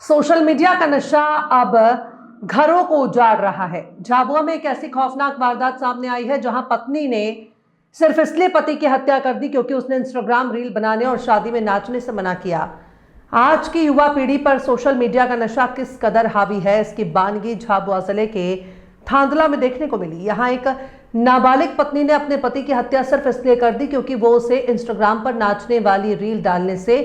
Social media का नशा अब घरों को उजाड़ रहा है। झाबुआ में एक ऐसी खौफनाक वारदात सामने आई है जहां पत्नी ने सिर्फ इसलिए पति की हत्या कर दी क्योंकि उसने इंस्टाग्राम रील बनाने और शादी में नाचने से मना किया। आज की युवा पीढ़ी पर सोशल मीडिया का नशा किस कदर हावी है, इसकी बानगी झाबुआ जिले के थांदला में देखने को मिली। यहाँ एक नाबालिग पत्नी ने अपने पति की हत्या सिर्फ इसलिए कर दी क्योंकि वो उसे इंस्टाग्राम पर नाचने वाली रील डालने से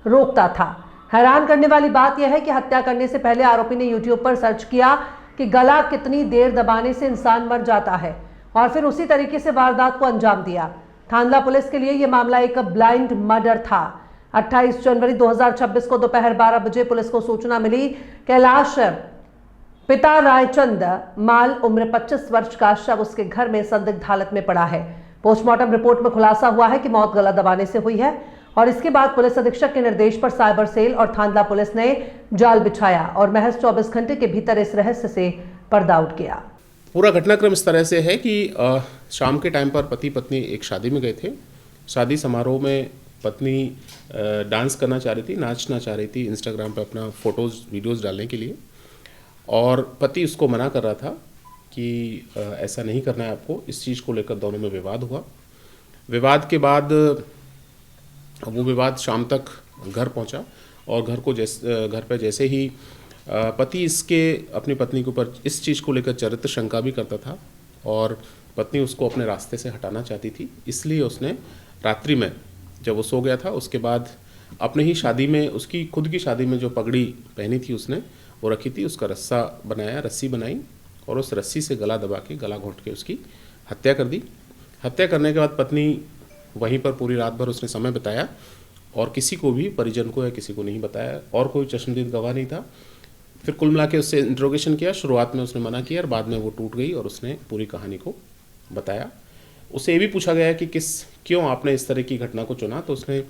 रोकता था। हैरान करने वाली बात यह है कि हत्या करने से पहले आरोपी ने यूट्यूब पर सर्च किया कि गला कितनी देर दबाने से इंसान मर जाता है और फिर उसी तरीके से वारदात को अंजाम दिया। थांदला पुलिस के लिए यह मामला एक ब्लाइंड मर्डर था। 28 जनवरी 2026 को दोपहर 12 बजे पुलिस को सूचना मिली। कैलाश पिता रायचंद माल उम्र 25 वर्ष का शव उसके घर में संदिग्ध हालत में पड़ा है। पोस्टमार्टम रिपोर्ट में खुलासा हुआ है कि मौत गला दबाने से हुई है और इसके बाद पुलिस अधीक्षक के निर्देश पर साइबर सेल और थांदला पुलिस ने जाल बिछाया और महज 24 घंटे के भीतर इस रहस्य से पर्दा उठ गया। पूरा घटनाक्रम इस तरह से है कि शाम के टाइम पर पति पत्नी एक शादी में गए थे। शादी समारोह में पत्नी डांस करना चाह रही थी, नाचना चाह रही थी इंस्टाग्राम पर अपना फ़ोटोज़ वीडियोज़ डालने के लिए, और पति उसको मना कर रहा था कि ऐसा नहीं करना है आपको। इस चीज़ को लेकर दोनों में विवाद हुआ। विवाद के बाद वो विवाद शाम तक घर पहुंचा और घर पे जैसे ही पति इसके अपनी पत्नी के ऊपर इस चीज़ को लेकर चरित्र शंका भी करता था और पत्नी उसको अपने रास्ते से हटाना चाहती थी। इसलिए उसने रात्रि में जब वो सो गया था उसके बाद अपने ही शादी में, उसकी खुद की शादी में जो पगड़ी पहनी थी उसने वो रखी थी, उसका रस्सी बनाई और उस रस्सी से गला दबा के, गला घोंट के उसकी हत्या कर दी। हत्या करने के बाद पत्नी वहीं पर पूरी रात भर उसने समय बिताया और किसी को भी, परिजन को या किसी को नहीं बताया और कोई चश्मदीद गवाह नहीं था। फिर कुल मिला के उससे इंट्रोगेशन किया। शुरुआत में उसने मना किया और बाद में वो टूट गई और उसने पूरी कहानी को बताया। उससे ये भी पूछा गया कि क्यों आपने इस तरह की घटना को चुना, तो उसने